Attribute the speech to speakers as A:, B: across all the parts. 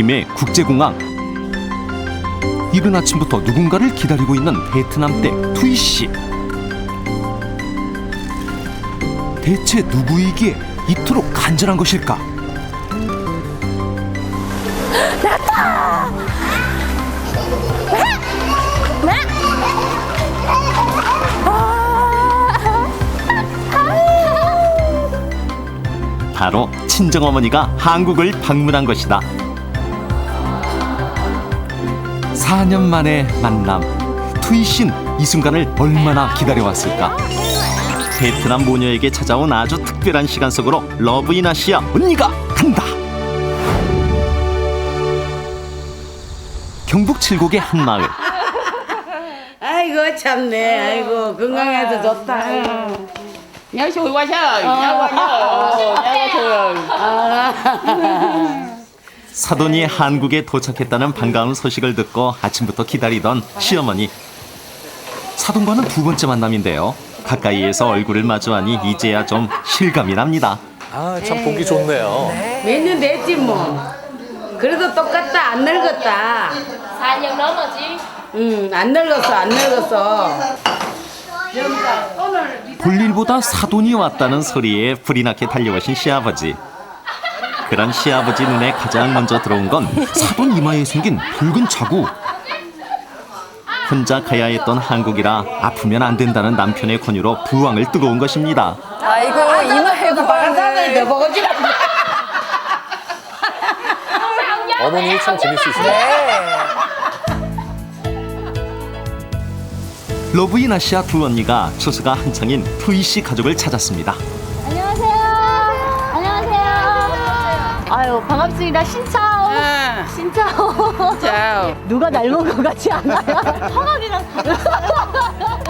A: 힘의 국제공항. 이른 아침부터 누군가를 기다리고 있는 베트남 댁 투이 씨. 대체 누구이기에 이토록 간절한 것일까? 바로 친정어머니가 한국을 방문한 것이다. 4년 만의 만남. 투이 씨는 이 순간을 얼마나 기다려왔을까? 베트남 모녀에게 찾아온 아주 특별한 시간 속으로 러브인 아시아 언니가 간다. 경북 칠곡의 한 마을.
B: 아이고 참네. 아이고 건강해서 좋다.
C: nhớ xui quá chứ nhớ quá chứ
A: 사돈이 한국에 도착했다는 반가운 소식을 듣고 아침부터 기다리던 시어머니. 사돈과는 두 번째 만남인데요. 가까이에서 얼굴을 마주하니 이제야 좀 실감이 납니다.
D: 아, 참 보기 좋네요.
B: 몇 년 됐지 뭐. 그래도 똑같다. 안 늙었다.
C: 4년 넘었지.
B: 안 늙었어. 안 늙었어.
A: 볼일보다 사돈이 왔다는 소리에 불이 나게 달려오신 시아버지. 그런 시아버지 눈에 가장 먼저 들어온 건 사돈 이마에 생긴 붉은 자국. 혼자 가야 했던 한국이라 아프면 안 된다는 남편의 권유로 부항을 뜨거운 것입니다.
E: 아이고 이마에
B: 너 보고지.
D: 어머니 참 재밌으시네.
E: 네.
A: 러브인 아시아 두 언니가 추수가 한창인 투이 씨 가족을 찾았습니다.
F: 안녕하세요. 안녕하세요. 아유 반갑습니다. 신차오. 신차오.
B: 자,
F: 누가 닮은 것 같지 않아요? 성함이랑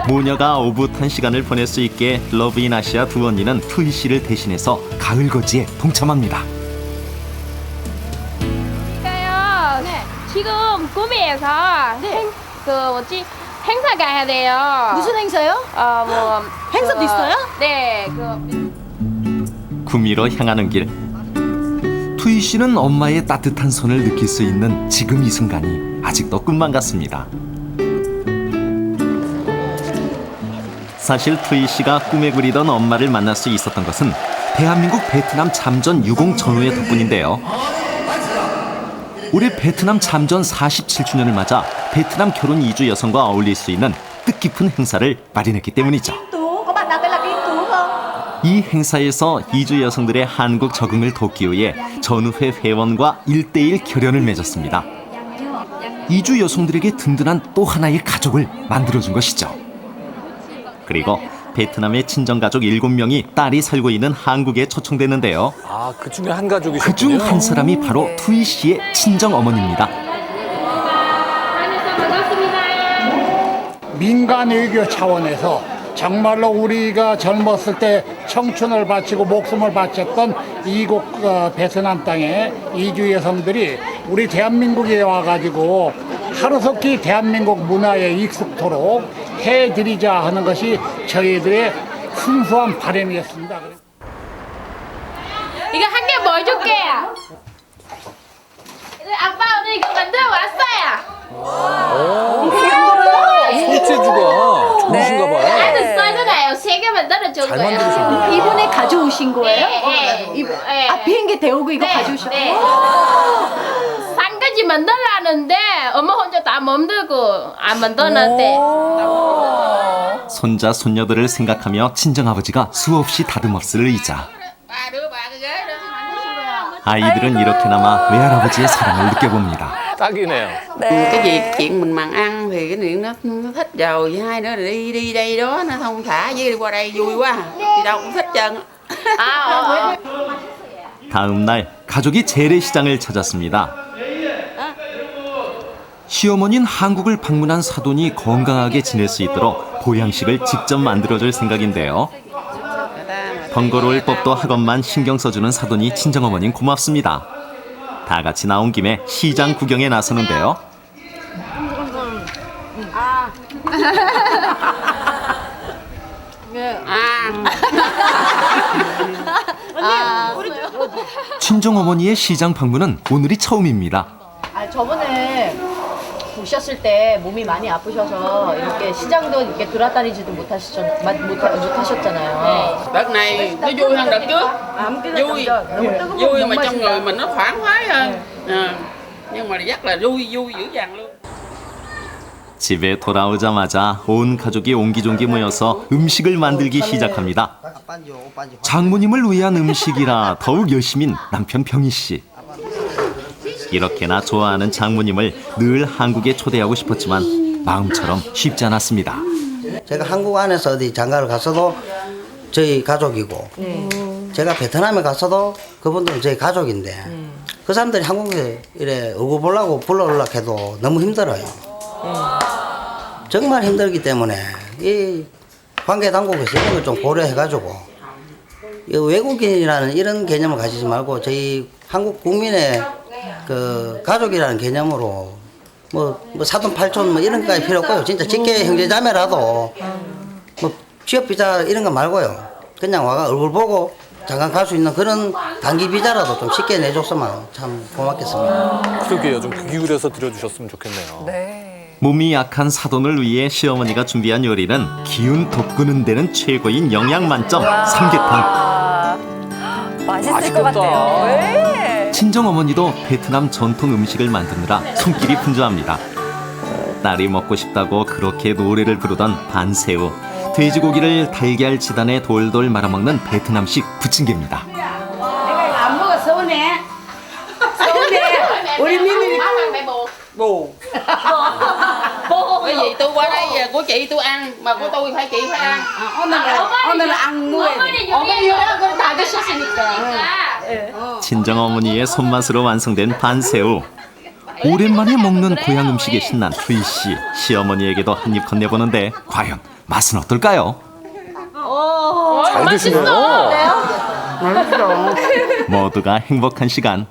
A: 모녀가 오붓한 시간을 보낼 수 있게 러브인 아시아 두 언니는 투이 씨를 대신해서 가을 거지에 동참합니다.
C: 그러니까요. 지금 구미에서 행사 가야 돼요.
F: 무슨 행사요?
C: 뭐
F: 행사도 있어요?
C: 네.
A: 구미로 향하는 길. 투이 씨는 엄마의 따뜻한 손을 느낄 수 있는 지금 이 순간이 아직도 꿈만 같습니다. 사실 투이 씨가 꿈에 그리던 엄마를 만날 수 있었던 것은 대한민국 베트남 참전 유공 전후의 덕분인데요. 올해 베트남 참전 47주년을 맞아 베트남 결혼 이주 여성과 어울릴 수 있는 뜻깊은 행사를 마련했기 때문이죠. 이 행사에서 이주 여성들의 한국 적응을 돕기 위해 전후회 회원과 1대1 결연을 맺었습니다. 이주 여성들에게 든든한 또 하나의 가족을 만들어준 것이죠. 그리고 베트남의 친정가족 7명이 딸이 살고 있는 한국에 초청됐는데요.
D: 아, 그 중에 한 가족이셨군요.
A: 그중 한 사람이 바로 투이 씨의 친정어머니입니다.
G: 민간 외교 차원에서 정말로 우리가 젊었을 때 청춘을 바치고 목숨을 바쳤던 이곳 베트남 땅에 이주 여성들이 우리 대한민국에 와가지고 하루속히 대한민국 문화에 익숙토록 해드리자 하는 것이 저희들의 순수한 바람이었습니다.
C: 이거 한 개 뭐 줄게? 아빠 오늘 이거 만들어 왔어요.
D: 손재주가 좋으신가 봐요.
C: 나는 써주나요? 3개 만들어 준
D: 잘
C: 거예요.
D: 만들으셨네요.
F: 이번에 가져오신 거예요?
C: 네.
F: 비행기 태우고 이거 가져오셨어요?
C: 네. 싼 거지 만들라는데 엄마 혼자 다 만들고 안 만들었는데.
A: 손자 손녀들을 생각하며 친정아버지가 수없이 다듬었을 의자. 아이들은 이렇게나마 외할아버지의 사랑을 느껴봅니다.
D: 딱이네요.
B: cái việc chuyện mình mặn ăn thì cái chuyện nó thích rồi, hai đứa đi đi đây đó nó thông thả với đi qua đây vui quá, đi đâu cũng thích trơn.
A: 다음 날 가족이 재래시장을 찾았습니다. 시어머니는 한국을 방문한 사돈이 건강하게 지낼 수 있도록 보양식을 직접 만들어줄 생각인데요. 번거로울 법도 하건만 신경 써주는 사돈이 친정어머니는 고맙습니다. 다 같이 나온 김에 시장 구경에 나서는데요. 친정어머니의 시장 방문은 오늘이 처음입니다.
F: 저번에 오셨을 때 몸이 많이 아프셔서 이렇게 시장도 이렇게 돌아다니지도 못하셨잖아요.
B: Đợt này nó vui hơn đợt trước. Vui, vui mà trong người mình nó thoải mái hơn. Nhưng mà rất là vui dữ dằn luôn.
A: 집에 돌아오자마자 온 가족이 옹기종기 모여서 음식을 만들기 시작합니다. 장모님을 위한 음식이라 더욱 열심인 남편 병희 씨. 이렇게나 좋아하는 장모님을 늘 한국에 초대하고 싶었지만 마음처럼 쉽지 않았습니다.
E: 제가 한국 안에서 어디 장가를 갔어도 저희 가족이고 제가 베트남에 갔어도 그분들은 저희 가족인데 그 사람들이 한국에 이래 오고 보려고 불러오려고 해도 너무 힘들어요. 정말 힘들기 때문에 이 관계 당국에서 이런 걸 좀 고려해가지고 이 외국인이라는 이런 개념을 가지지 말고 저희 한국 국민의 그 가족이라는 개념으로 뭐 사돈 팔촌 뭐 이런 것까지 필요 없고요. 진짜 직계 형제자매라도 뭐 취업 비자 이런 거 말고요. 그냥 와가 얼굴 보고 잠깐 갈 수 있는 그런 단기 비자라도 좀 쉽게 내줬으면 참 고맙겠습니다.
D: 그러게요. 좀 귀 기울여서 드려주셨으면 좋겠네요.
A: 몸이 약한 사돈을 위해 시어머니가 준비한 요리는 기운 돋구는 데는 최고인 영양 만점 삼계탕.
H: 맛있을 것 같아요. 네.
A: 친정어머니도 베트남 전통 음식을 만드느라 손길이 분주합니다. 딸이 먹고 싶다고 그렇게 노래를 부르던 반새우, 돼지고기를 달걀 지단에 돌돌 말아먹는 베트남식 부침개입니다.
B: 안 먹어 서운해. 서운해. 우리 민민이 bù. Cái gì tôi qua đây giờ của chị tôi ăn mà của tôi phải chị phải ăn. 오늘은 안 먹어야 돼.
C: 어머니가 그걸 다 드셨으니까.
A: 친정어머니의 손맛으로 완성된 반새우. 오랜만에 먹는 고향 음식에 신난 투이 씨. 시어머니에게도 한 입 건네보는데 과연 맛은 어떨까요?
D: 잘 드시네요.
A: 모두가 행복한 시간.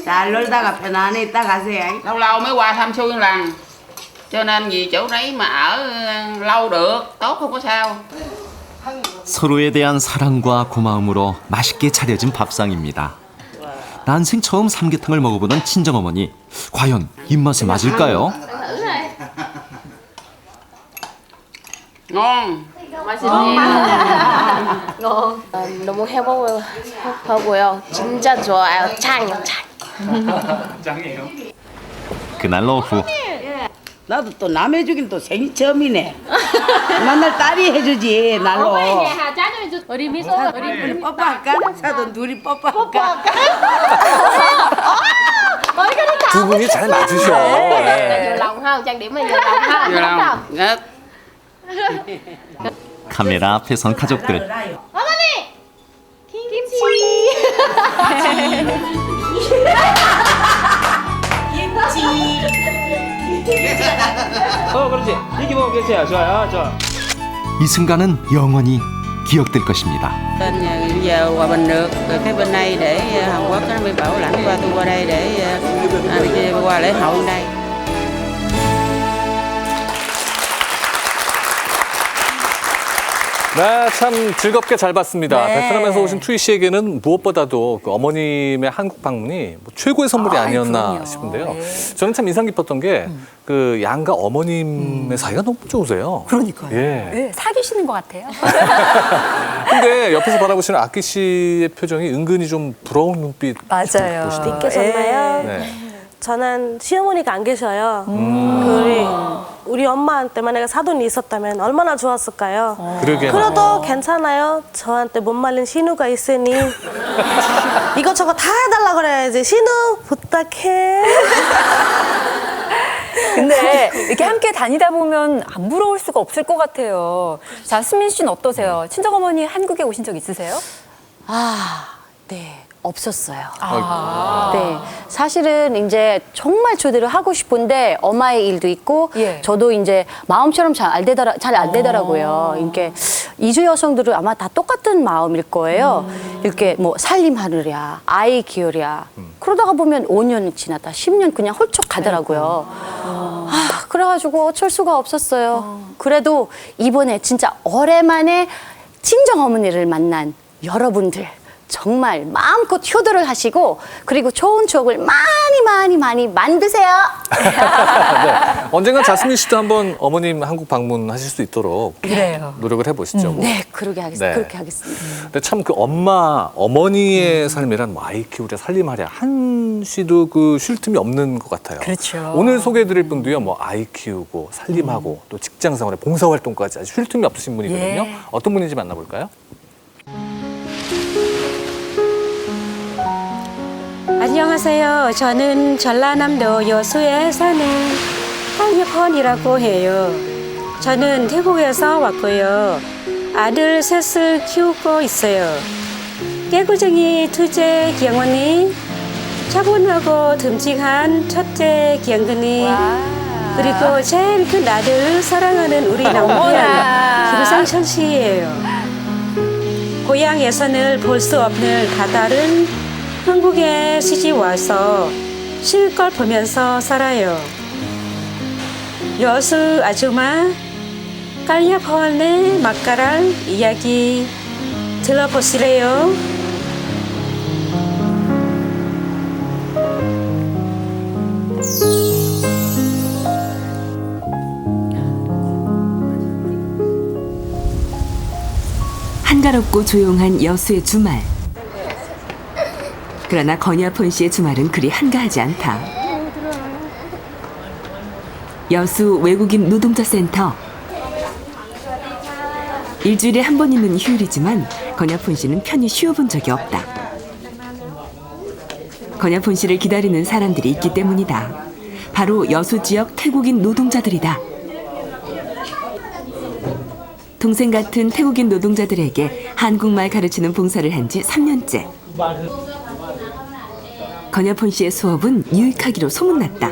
I: 잘 놀다가 편안히 있다 가세요.
B: Lâu lâu mới qua thăm xuôi lần. Cho nên vì chỗ đấy mà ở lâu được, tốt không có sao.
A: 서로에 대한 사랑과 고마움으로 맛있게 차려진 밥상입니다. 난생 처음 삼계탕을 먹어보는 친정어머니. 과연 입맛에 맞을까요?
B: Ngon.
C: 너무 행복하고요. 진짜 좋아요. 짱이요, 짱.
A: 그날 오후
I: 나도 또 남 해주긴 또 생일 처음이네. 맨날 딸이 해주지 날로.
C: 어머니 짜장면 우리 미소
I: 우리 뽀뽀할까? 사돈 둘이 뽀뽀할까?
D: 두 분이 잘 맞으셔.
C: nhiều lòng không? trang điểm là nhiều lòng không?
B: Vừa
C: Đúng không?
B: lòng. Ngất.
A: 카메라 앞에 선 가족들.
C: 어머니! 김치!
J: 그렇지. 이렇게 보면 계세요. 좋아요. 좋아.
A: 이 순간은 영원히 기억될 것입니다.
B: Bên giờ hòa bình được, rồi cái bên đây để Hàn Quốc nó mới bảo lãnh qua tôi qua đây để qua lễ hội đây.
D: 네, 참 즐겁게 잘 봤습니다.
H: 네.
D: 베트남에서 오신 투이 씨에게는 무엇보다도 그 어머님의 한국 방문이 뭐 최고의 선물이 아니었나
H: 그럼요.
D: 싶은데요.
H: 네.
D: 저는 참 인상 깊었던 게 그 양가 어머님의 사이가 너무 좋으세요.
H: 그러니까요.
D: 예.
H: 네, 사귀시는 것 같아요.
D: 근데 옆에서 바라보시는 아키 씨의 표정이 은근히 좀 부러운 눈빛.
H: 맞아요.
K: 믿겠었나요?
D: 네.
K: 저는 시어머니가 안 계셔요. 우리 엄마한테만 내가 사돈이 있었다면 얼마나 좋았을까요?
D: 그러게.
K: 그래도 괜찮아요. 저한테 못 말린 신우가 있으니 이것저것 다 해달라 그래야지. 신우 부탁해.
H: 근데 이렇게 함께 다니다 보면 안 부러울 수가 없을 것 같아요. 자, 수민 씨는 어떠세요? 친정어머니 한국에 오신 적 있으세요?
F: 네. 없었어요.
H: 네.
F: 사실은 이제 정말 초대를 하고 싶은데 엄마의 일도 있고
H: 예.
F: 저도 이제 마음처럼 잘 안 되더라고요. 이렇게 이주 여성들은 아마 다 똑같은 마음일 거예요. 이렇게 뭐 살림하느랴, 아이 키우랴. 그러다가 보면 5년 지났다, 10년 그냥 훌쩍 가더라고요. 그래가지고 어쩔 수가 없었어요. 그래도 이번에 진짜 오랜만에 친정 어머니를 만난 여러분들. 정말 마음껏 효도를 하시고 그리고 좋은 추억을 많이 만드세요.
D: 네. 언젠간 자스민 씨도 한번 어머님 한국 방문하실 수 있도록
H: 그래요.
D: 노력을 해보시죠. 뭐.
F: 네, 그렇게 하겠습니다.
D: 네.
F: 그렇게 하겠습니다.
D: 근데 참 그 어머니의 삶이란 뭐 아이 키우랴 살림하랴 한 씨도 그 쉴 틈이 없는 것 같아요.
H: 그렇죠.
D: 오늘 소개해드릴 분도요, 뭐 아이 키우고 살림하고 또 직장 생활에 봉사 활동까지 아주 쉴 틈이 없으신 분이거든요.
H: 예.
D: 어떤 분인지 만나볼까요?
L: 안녕하세요. 저는 전라남도 여수에 사는 황혁헌이라고 해요. 저는 태국에서 왔고요. 아들 셋을 키우고 있어요. 깨구쟁이 둘째 경원이, 차분하고 듬직한 첫째 경근이, 그리고 제일 큰 아들 사랑하는 우리 남편 김상철 씨예요. 고향에서는 볼 수 없는 다다른 한국에 시집 와서 실컷 보면서 살아요. 여수 아줌마 깔야펄네 맛깔알 이야기 들어보시래요.
M: 한가롭고 조용한 여수의 주말. 그러나 건야폰 씨의 주말은 그리 한가하지 않다. 여수 외국인 노동자 센터. 일주일에 한 번 있는 휴일이지만 건야폰 씨는 편히 쉬어본 적이 없다. 건야폰 씨를 기다리는 사람들이 있기 때문이다. 바로 여수 지역 태국인 노동자들이다. 동생 같은 태국인 노동자들에게 한국말 가르치는 봉사를 한 지 3년째. 건야폰 씨의 수업은 유익하기로 소문났다.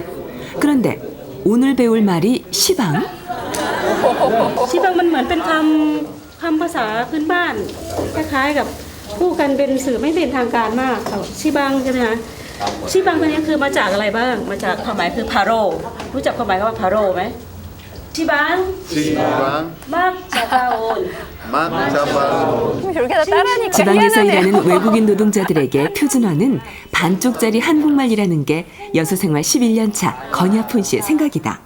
M: 그런데 오늘 배울 말이 시방?
L: ชิบังมันเหมือนเป็นคำภาษาพื้นบ้านคล้ายๆกับพูดกันเป็นสื่อไม่เป็นทางการมากชิบังใช่ไหมคะชิบังตัวนี้คือมาจากอะไรบ้างมาจากความหมายคือพาโรรู้จักความหมายว่าพาโรไหมชิบังมักจะเบา
H: 저렇게 다 따라하니까
M: 지방에서
H: 미안하네요.
M: 일하는 외국인 노동자들에게 표준어는 반쪽짜리 한국말이라는 게 여수 생활 11년 차 건야폰 씨의 생각이다.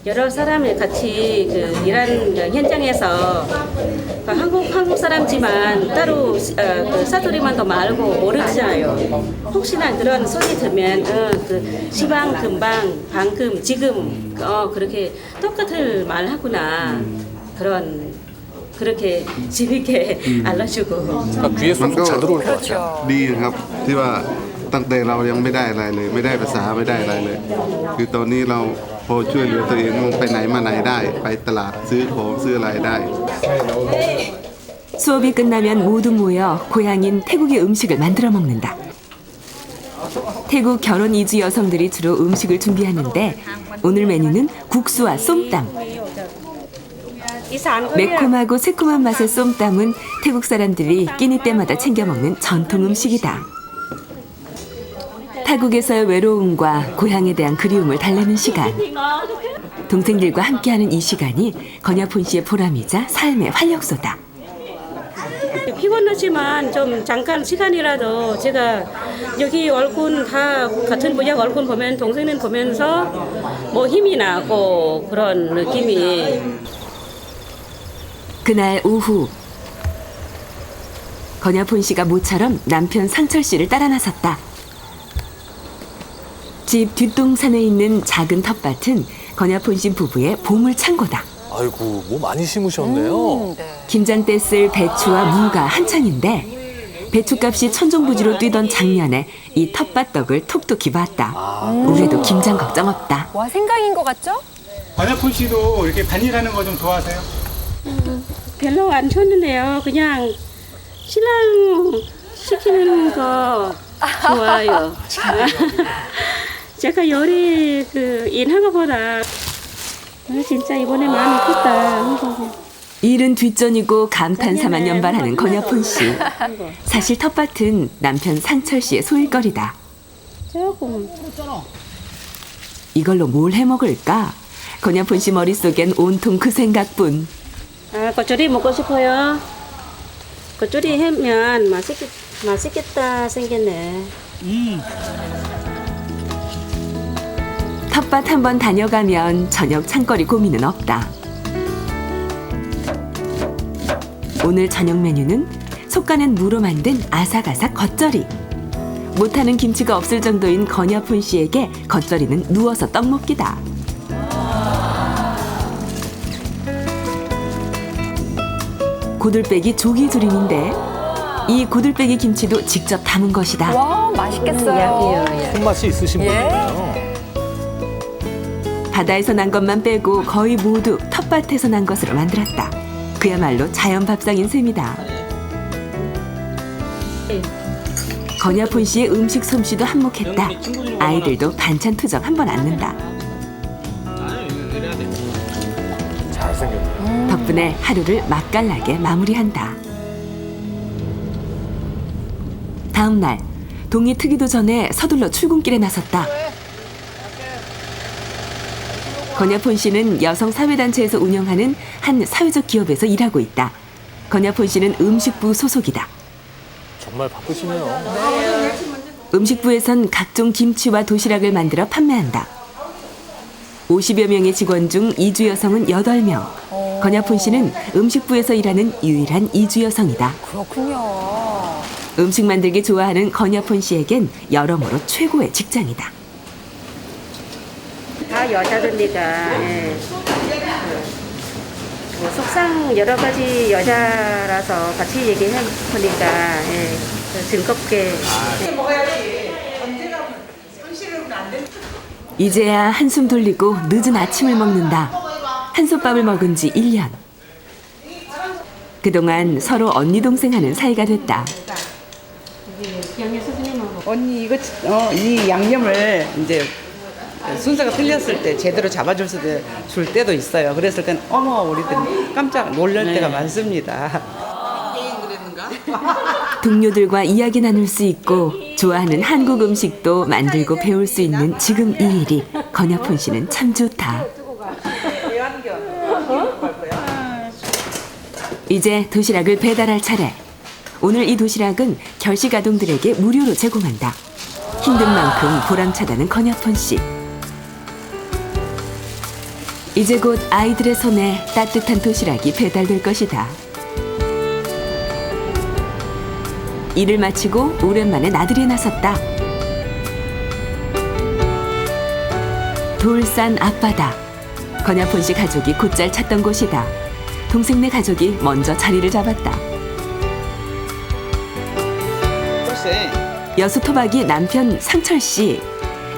L: 여러 사람이 같이 일하는 현장에서 한국 사람지만 따로 그 사투리만 더 말고 모르잖아요. 혹시나 그런 소리 들으면 시방, 금방, 방금, 지금 그렇게 똑같은 말 하구나 그렇게 재밌게 알려주고.
D: 귀에 쏙쏙 잘 들어올 것 같아요.
N: ดีครับที่ว่าตั้งแต่เรายังไม่ได้อะไรเลยไม่ได้ภาษาไม่ได้อะไรเลยคือตอนนี้เราพอช่วยเหลือตัวเองไปไหนมาไหนได้ไปตลาดซื้อของซื้ออะไรได้
M: 수업이 끝나면 모두 모여 고향인 태국의 음식을 만들어 먹는다. 태국 결혼 이주 여성들이 주로 음식을 준비하는데 오늘 메뉴는 국수와 쏨땀. 매콤하고 새콤한 맛의 쏨땀은 태국 사람들이 끼니 때마다 챙겨 먹는 전통 음식이다. 타국에서의 외로움과 고향에 대한 그리움을 달래는 시간. 동생들과 함께하는 이 시간이 건야폰 씨의 보람이자 삶의 활력소다.
L: 피곤하지만 좀 잠깐 시간이라도 제가 여기 얼굴 다 같은 분야 얼굴 보면 동생은 보면서 뭐 힘이 나고 그런 느낌이.
M: 그날 오후 건야폰 씨가 모처럼 남편 상철 씨를 따라 나섰다. 집 뒷동산에 있는 작은 텃밭은 건야폰 씨 부부의 보물 창고다.
D: 아이고, 뭐 많이 심으셨네요.
M: 김장 때 쓸 배추와 무가 한창인데 배추값이 천정부지로 뛰던 작년에 이 텃밭 떡을 톡톡히 봤다. 올해도 김장 걱정 없다.
H: 와, 생각인 것 같죠?
O: 건야폰 씨도 이렇게 밭일하는 거 좀 좋아하세요?
L: 별로 안 좋는데요. 그냥 신랑 시키는 거 좋아요. 제가 요리 일한 것보다 진짜 이번에 마음이 컸다.
M: 일은 뒷전이고 감탄사만 연발하는 건야폰 씨. 사실 텃밭은 남편 상철 씨의 소일거리다.
L: 조금.
M: 이걸로 뭘 해먹을까? 건야폰 씨 머릿속엔 온통 그 생각뿐.
L: 겉절이 먹고 싶어요. 겉절이 하면 맛있겠다 생겼네.
M: 텃밭 한 번 다녀가면 저녁 창거리 고민은 없다. 오늘 저녁 메뉴는 솎아낸 무로 만든 아삭아삭 겉절이. 못하는 김치가 없을 정도인 건여푼 씨에게 겉절이는 누워서 떡 먹기다. 고들빼기 조기조림인데 이 고들빼기 김치도 직접 담은 것이다.
H: 와, 맛있겠어요.
D: 손맛이 있으신 분이에요.
M: 바다에서 난 것만 빼고 거의 모두 텃밭에서 난 것으로 만들었다. 그야말로 자연 밥상인 셈이다. 건여푼 씨의 음식 솜씨도 한몫했다. 아이들도 반찬 투정 한 번 안 는다.
D: 잘생겼네.
M: 덕분에 하루를 맛깔나게 마무리한다. 다음 날 동이 트기도 전에 서둘러 출근길에 나섰다. 건여푼 씨는 여성사회단체에서 운영하는 한 사회적 기업에서 일하고 있다. 건여푼 씨는 음식부 소속이다.
D: 정말 바쁘시네요.
M: 음식부에선 각종 김치와 도시락을 만들어 판매한다. 50여 명의 직원 중 이주 여성은 8명. 건여푼 씨는 음식부에서 일하는 유일한 이주 여성이다.
H: 그렇군요.
M: 음식 만들기 좋아하는 건여푼 씨에겐 여러모로 최고의 직장이다.
L: 다 여자들이니까 뭐 속상 여러 가지 여자라서 같이 얘기해 보니까 즐겁게.
M: 이제야 한숨 돌리고 늦은 아침을 먹는다. 한솥밥을 먹은 지 1년. 그동안 서로 언니 동생 하는 사이가 됐다.
I: 언니 이거 이 양념을 이제 순서가 틀렸을 때 제대로 잡아줄 때도 있어요. 그랬을 땐 어머 우리들 깜짝 놀랄 때가 많습니다.
M: 동료들과 이야기 나눌 수 있고 좋아하는 한국 음식도 만들고 배울 수 있는 지금 이 일이 건여푼 씨는 참 좋다. 이제 도시락을 배달할 차례. 오늘 이 도시락은 결식 아동들에게 무료로 제공한다. 힘든 만큼 보람차다는 건여푼 씨. 이제 곧 아이들의 손에 따뜻한 도시락이 배달될 것이다. 일을 마치고 오랜만에 나들이에 나섰다. 돌산 앞바다. 건여푼 씨 가족이 곧잘 찾던 곳이다. 동생네 가족이 먼저 자리를 잡았다. 여수 토박이 남편 상철 씨.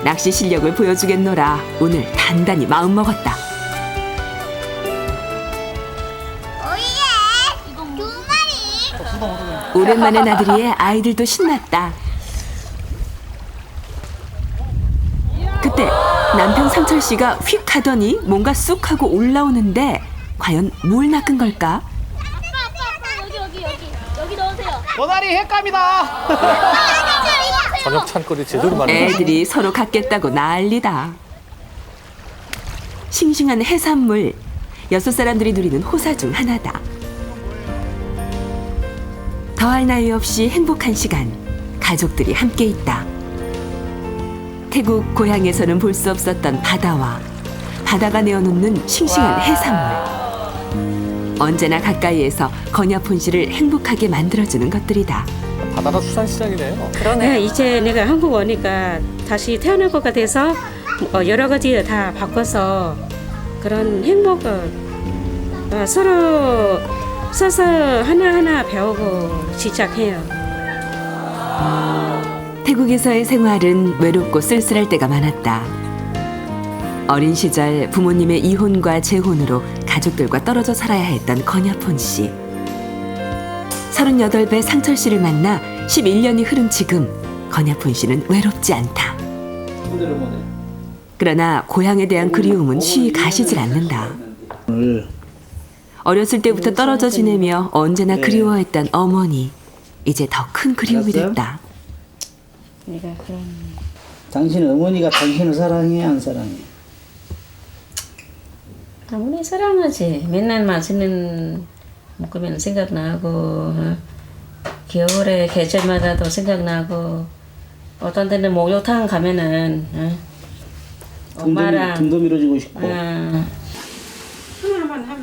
M: 낚시 실력을 보여주겠노라 오늘 단단히 마음먹었다. 오랜만에 나들이에 아이들도 신났다. 그때 남편 상철 씨가 휙 하더니 뭔가 쑥 하고 올라오는데 과연 뭘 낚은 걸까?
C: 여기 넣으세요.
J: 도다리 횟감이다.
D: 저녁 찬거리 제대로 만들었어요.
M: 애들이 서로 갖겠다고 난리다. 싱싱한 해산물, 여섯 사람들이 누리는 호사 중 하나다. 더할 나위 없이 행복한 시간, 가족들이 함께 있다. 태국 고향에서는 볼 수 없었던 바다와 바다가 내어놓는 싱싱한 해산물. 언제나 가까이에서 건여푼 씨를 행복하게 만들어주는 것들이다.
D: 바다가 수산시장이네요.
L: 네, 이제 내가 한국 오니까 다시 태어날 것 같아서 여러 가지 다 바꿔서 그런 행복을 서로 서서 하나하나 배우고 시작해요.
M: 태국에서의 생활은 외롭고 쓸쓸할 때가 많았다. 어린 시절 부모님의 이혼과 재혼으로 가족들과 떨어져 살아야 했던 건여푼 씨. 38배 상철 씨를 만나 11년이 흐른 지금 건여푼 씨는 외롭지 않다. 그러나 고향에 대한 그리움은 쉬이 가시질 않는다. 어렸을 때부터 떨어져 지내며 언제나 그리워했던 어머니. 이제 더 큰 그리움이 됐다.
I: 내가 그런. 당신 어머니가 당신을 사랑해 안 사랑해?
L: 어머니 사랑하지. 맨날 맛있는 먹으면 생각나고 겨울에 계절마다도 생각나고 어떤 데는 목욕탕 가면은 엄마랑
J: 등도 밀어주고 싶고.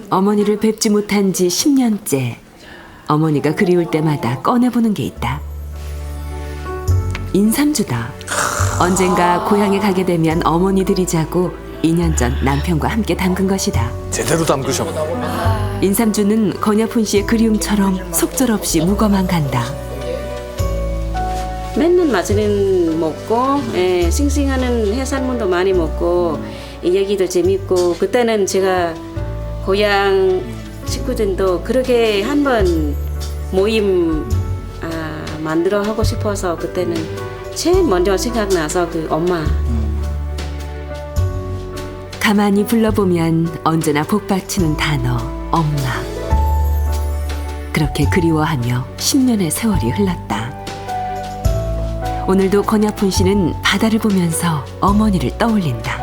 M: 어머니를 뵙지 못한 지 10년째. 어머니가 그리울 때마다 꺼내보는 게 있다. 인삼주다. 언젠가 고향에 가게 되면 어머니 드리자고 2년 전 남편과 함께 담근 것이다.
D: 제대로 담그셨네.
M: 인삼주는 권여푼 씨의 그리움처럼 속절없이 묵어만 간다.
L: 맨날 맛있는 먹고 싱싱하는 해산물도 많이 먹고 이야기도 재밌고 그때는 제가 고향 친구들도 그렇게 한번 모임 만들어 하고 싶어서 그때는 제일 먼저 생각나서 그 엄마.
M: 가만히 불러보면 언제나 복받치는 단어 엄마. 그렇게 그리워하며 10년의 세월이 흘렀다. 오늘도 권여푼 씨는 바다를 보면서 어머니를 떠올린다.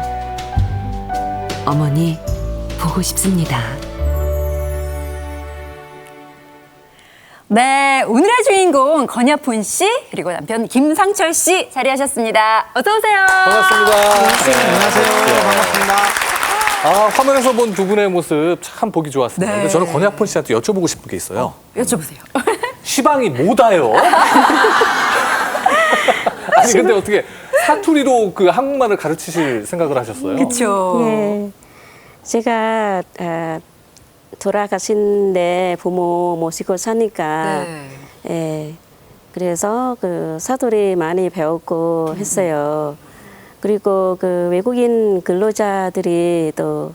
M: 어머니 보고 싶습니다.
H: 네, 오늘의 주인공 권여푼 씨 그리고 남편 김상철 씨 자리하셨습니다. 어서 오세요.
D: 반갑습니다.
P: 안녕하세요. 반갑습니다.
D: 화면에서 본 두 분의 모습 참 보기 좋았습니다.
H: 네.
D: 근데 저는 권여푼 씨한테 여쭤보고 싶은 게 있어요.
H: 여쭤보세요.
D: 시방이 뭐다요? 아니 근데 어떻게 사투리로 그 한국말을 가르치실 생각을 하셨어요?
H: 그렇죠.
L: 예, 제가 돌아가신데 부모 모시고 사니까 그래서 그 사투리 많이 배웠고 했어요. 그리고 그 외국인 근로자들이 또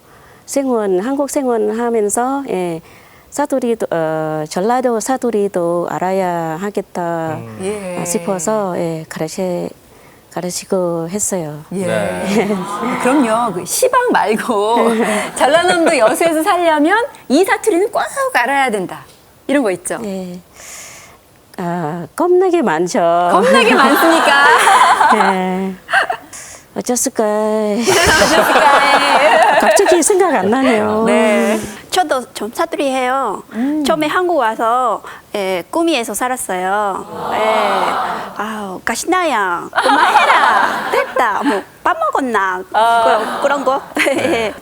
L: 한국 생활하면서 사투리도 전라도 사투리도 알아야 하겠다 싶어서 가르치고 했어요.
H: 그럼요. 그 시방 말고 전라남도 여수에서 살려면 이 사투리는 꼭 알아야 된다. 이런 거 있죠.
L: 겁나게 많죠.
H: 겁나게 많으니까.
L: 어쩌을까. 갑자기 생각 안 나네요.
Q: 저도 좀 사투리 해요. 처음에 한국 와서 꾸미에서 살았어요. 아우 가시나야 그만해라 됐다 뭐 밥 먹었나 그런 거.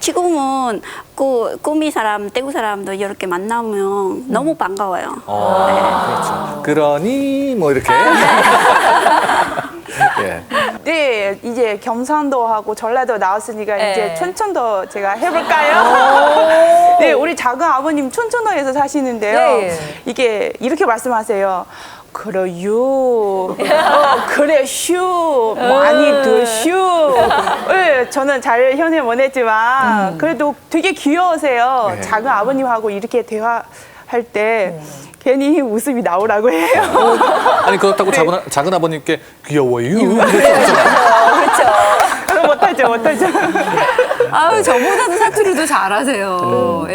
Q: 지금은 그 꾸미 사람 대구 사람도 이렇게 만나면 너무 반가워요.
D: 그렇죠. 그러니 뭐 이렇게.
R: 네, 이제 경상도하고 전라도 나왔으니까 이제 춘천도 제가 해볼까요? 네, 우리 작은 아버님 춘천도에서 사시는데요. 이게 이렇게 말씀하세요. 그래요. 그래 슈 많이 드슈. 네, 저는 잘 현을 못 했지만 그래도 되게 귀여우세요. 작은 아버님하고 이렇게 대화할 때 괜히 웃음이 나오라고 해요.
D: 아니 그렇다고 작은 아버님께 귀여워요.
R: 그렇죠. 못하죠.
H: 아유, 저보다도 사투리도 잘하세요.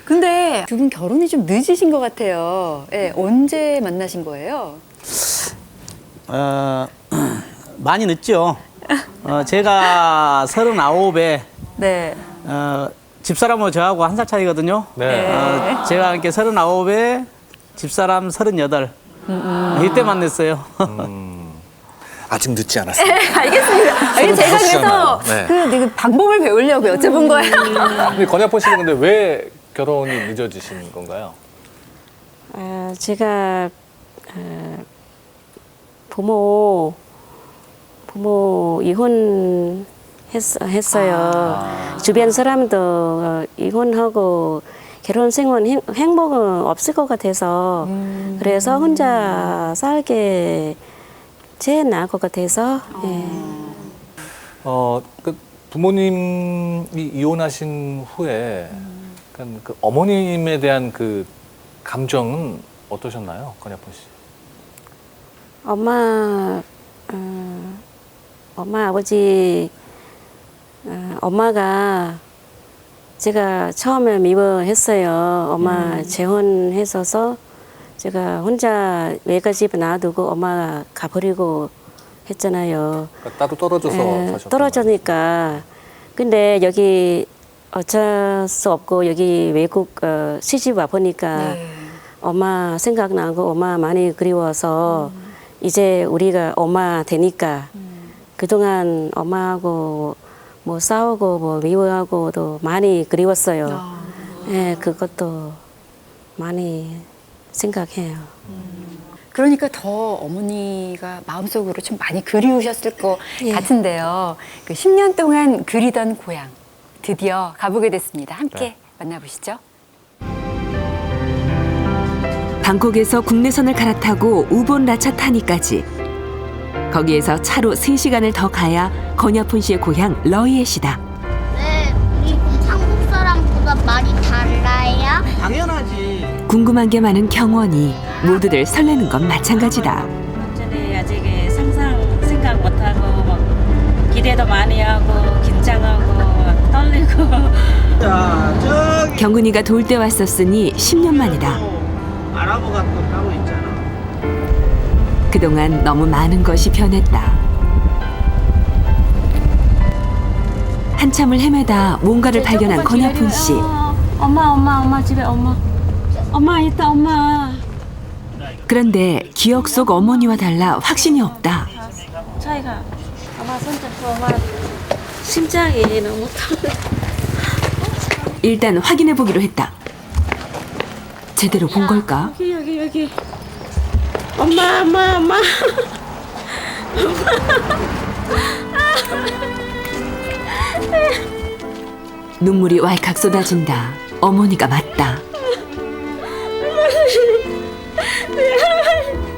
H: 근데 두 분 결혼이 좀 늦으신 것 같아요. 언제 만나신 거예요?
P: 많이 늦죠. 제가 39에 집사람하고 저하고 한 살 차이거든요. 제가 이렇게 39에 집사람 38. 이때 만났어요.
D: 아직 늦지 않았습니다.
H: 알겠습니다. 아니, 제가 그래서 그 방법을 배우려고 여쭤본 거예요.
D: 근데 권여푼 씨는 근데 왜 결혼이 늦어지신 건가요?
L: 제가 부모 이혼했어요. 주변 사람도 이혼하고 결혼 생활 행복은 없을 것 같아서 그래서 혼자 살게 제일 나을 것 같아서.
D: 그 부모님이 이혼하신 후에 그 어머님에 대한 그 감정은 어떠셨나요, 권여푼 씨?
L: 엄마 아버지 엄마가 제가 처음에 미워했어요. 엄마 재혼했어서 제가 혼자 외갓집에 놔두고 엄마가 가버리고 했잖아요.
D: 그러니까 따로 떨어져서 사셨던
L: 떨어지니까. 근데 여기 어쩔 수 없고 여기 외국 시집 와 보니까
K: 엄마 생각나고 엄마 많이 그리워서 이제 우리가 엄마 되니까 그동안 엄마하고 뭐 싸우고 뭐 미워하고도 많이 그리웠어요. 예, 그것도 많이 생각해요.
H: 그러니까 더 어머니가 마음속으로 좀 많이 그리우셨을 것 같은데요. 그 10년 동안 그리던 고향 드디어 가보게 됐습니다. 함께 만나보시죠.
M: 방콕에서 국내선을 갈아타고 우본 라차타니까지. 거기에서 차로 3시간을 더 가야 건야폰 씨의 고향 러이엣이다.
S: 네, 우리 한국 사람보다 많이 달라요?
P: 당연하지.
M: 궁금한 게 많은 경원이 모두들 설레는 건 마찬가지다.
L: 전에 아직 생각 못하고 막 기대도 많이 하고 긴장하고 막 떨리고.
M: 경근이가 돌 때 왔었으니 10년 만이다.
P: 아랍어가 또 따로 있잖아.
M: 그동안 너무 많은 것이 변했다. 한참을 헤매다 뭔가를 발견한 건야폰 씨.
L: 엄마 집에 엄마 있다 엄마.
M: 그런데 기억 속 어머니와 달라 확신이 없다.
L: 차이가 엄마 손잡고 엄마 심장이 너무 떨려.
M: 일단 확인해 보기로 했다. 제대로 본 걸까?
L: 여기 엄마
M: 눈물이 왈칵 쏟아진다. 어머니가 맞다.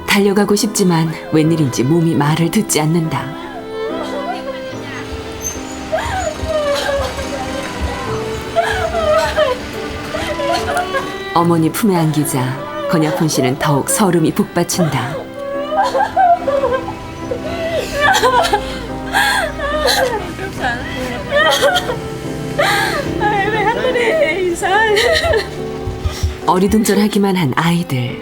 M: 달려가고 싶지만 웬일인지 몸이 말을 듣지 않는다. 어머니 품에 안기자 건야폰 씨는 더욱 서름이 북받친다.
L: 왜 하늘에 이상해.
M: 어리둥절하기만 한 아이들.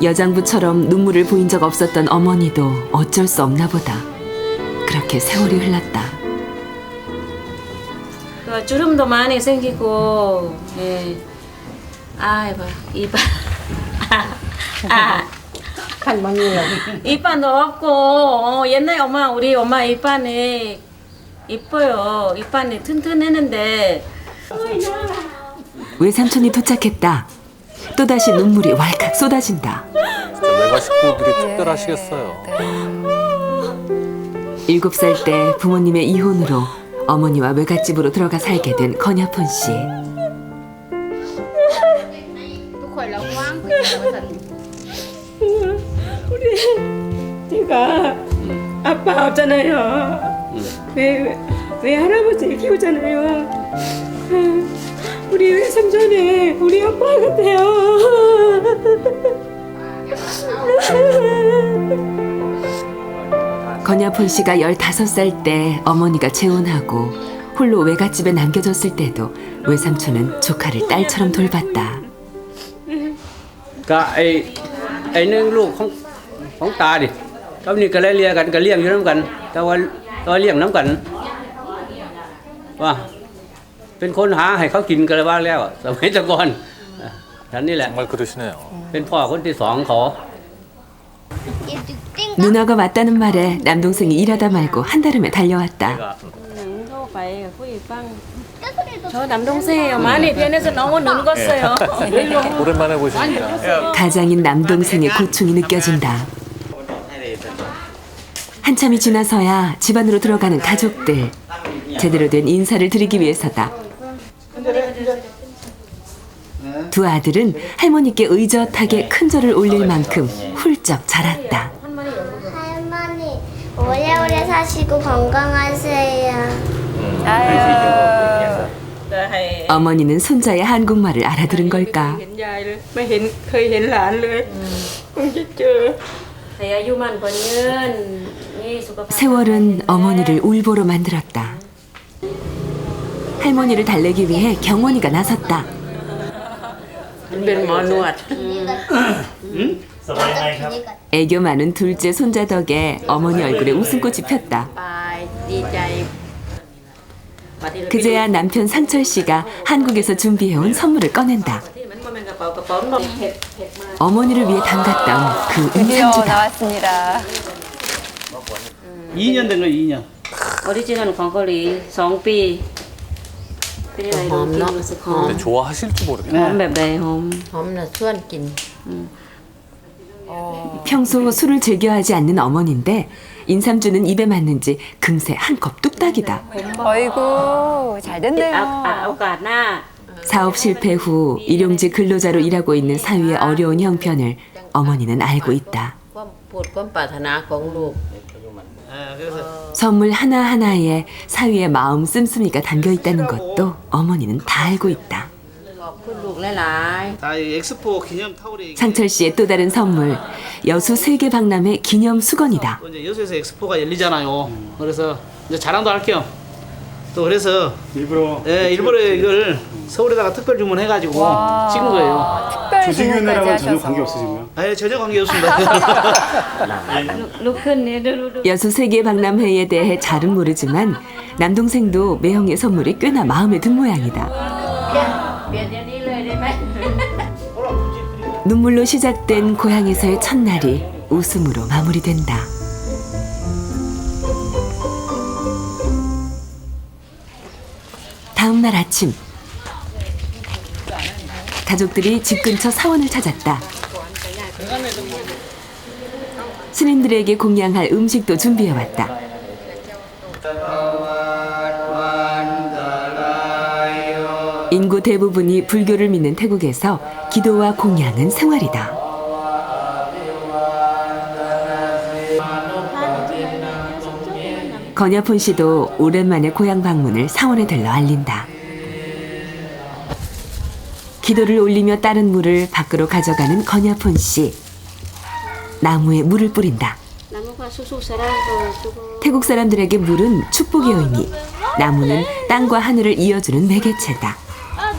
M: 여장부처럼 눈물을 보인 적 없었던 어머니도 어쩔 수 없나 보다. 그렇게 세월이 흘렀다.
L: 주름도 많이 생기고, 예. 이빨. 이빨도 없고, 옛날 우리 엄마 이빨이 이뻐요. 이빨이 튼튼했는데.
M: 외삼촌이 도착했다. 또다시 눈물이 왈칵 쏟아진다.
D: 외가 식구들이 특별하시겠어요.
M: 7살 때 부모님의 이혼으로 어머니와 외갓집으로 들어가 살게 된 건야폰 씨.
L: 제가 아빠 없잖아요. 왜 할아버지 키우잖아요. 우리 외삼촌이 우리 아빠 같아요.
M: 건야폰 씨가 15살 때 어머니가 재혼하고 홀로 외갓집에 남겨졌을 때도 외삼촌은 조카를 딸처럼 돌봤다.
T: นึงลูกของตาดิก็นี่ก็เลยเลี้ยกันก็เลี้ยงอยู่น้ำกันแต่ว่าเราเลี้ยงน้ำกันว่าเป็นคนหาให้เขากินกันว่าแล้วสมัยแต่ก่อนฉันนี่แหละ
D: 정말 그러시네요.
T: เป็นพ่อคนที่สองเขา
M: 누나가 맞다는 말에 남동생이 일하다 말고 한달음에 달려왔다.
L: 저 남동생이에요. 많이 변해서 너무 늙었어요.
D: 오랜만에 보십니다.
M: 가장인 남동생의 고충이 느껴진다. 한참이 지나서야 집 안으로 들어가는 가족들. 제대로 된 인사를 드리기 위해서다. 두 아들은 할머니께 의젓하게 큰 절을 올릴 만큼 훌쩍 자랐다.
S: 할머니 오래오래 사시고 건강하세요.
M: 어머니는 손자의 한국말을 알아들은 걸까? 세월은 어머니를 울보로 만들었다. 할머니를 달래기 위해 경원이가 나섰다. 애교 많은 둘째 손자 덕에 어머니 얼굴에 웃음꽃이 폈다. 그제야 남편 상철 씨가 한국에서 준비해온 선물을 꺼낸다. 어머니를 위해 담갔던 그
H: 드디어
M: 인삼주다.
H: 나왔습니다.
P: 2년 된 거예요, 2년.
L: 오리지널 광고리 2ปี.
D: 근데 좋아하실지 모르겠네.
C: 홈나 수완긴.
M: 평소 술을 즐겨 하지 않는 어머니인데 인삼주는 입에 맞는지 금세 한 컵 뚝딱이다.
H: 어이구 잘 됐네요.
L: โอกาสหน้า
M: 사업 실패 후 일용직 근로자로 일하고 있는 사위의 어려운 형편을 어머니는 알고 있다.
C: พูดความปรารถนาของลูก
M: 선물 하나하나에 사위의 마음 씀씀이가 담겨 있다는 것도 어머니는 다 알고 있다.
C: ขอบคุณลูกหลายๆ
P: 자, 이 엑스포 기념 타올이
M: 상철 씨의 또 다른 선물, 여수 세계 박람회 기념 수건이다.
P: 또 이제 여수에서 엑스포가 열리잖아요. 그래서 이제 자랑도 할 겸 또 그래서
O: 일부러
P: 이걸 서울에다가 특별 주문해가지고 찍은 거예요.
O: 조직위원회랑은 전혀 관계 없으시고요.
P: 아예 전혀 관계 없습니다.
L: ลุกขึ้นเนี่ยดู
M: 여수 세계 박람회에 대해 잘은 모르지만 남동생도 매형의 선물이 꽤나 마음에 든 모양이다.
C: เปลี่ยนเดี๋ยวนี้เลยได้ไหม
M: 눈물로 시작된 고향에서의 첫날이 웃음으로 마무리된다. 다음 날 아침 가족들이 집 근처 사원을 찾았다. 스님들에게 공양할 음식도 준비해왔다. 인구 대부분이 불교를 믿는 태국에서 기도와 공양은 생활이다. 건여폰 씨도 오랜만에 고향 방문을 사원에 들러 알린다. 기도를 올리며 따른 물을 밖으로 가져가는 건여폰 씨. 나무에 물을 뿌린다. 태국 사람들에게 물은 축복의 의미, 나무는 땅과 하늘을 이어주는 매개체다.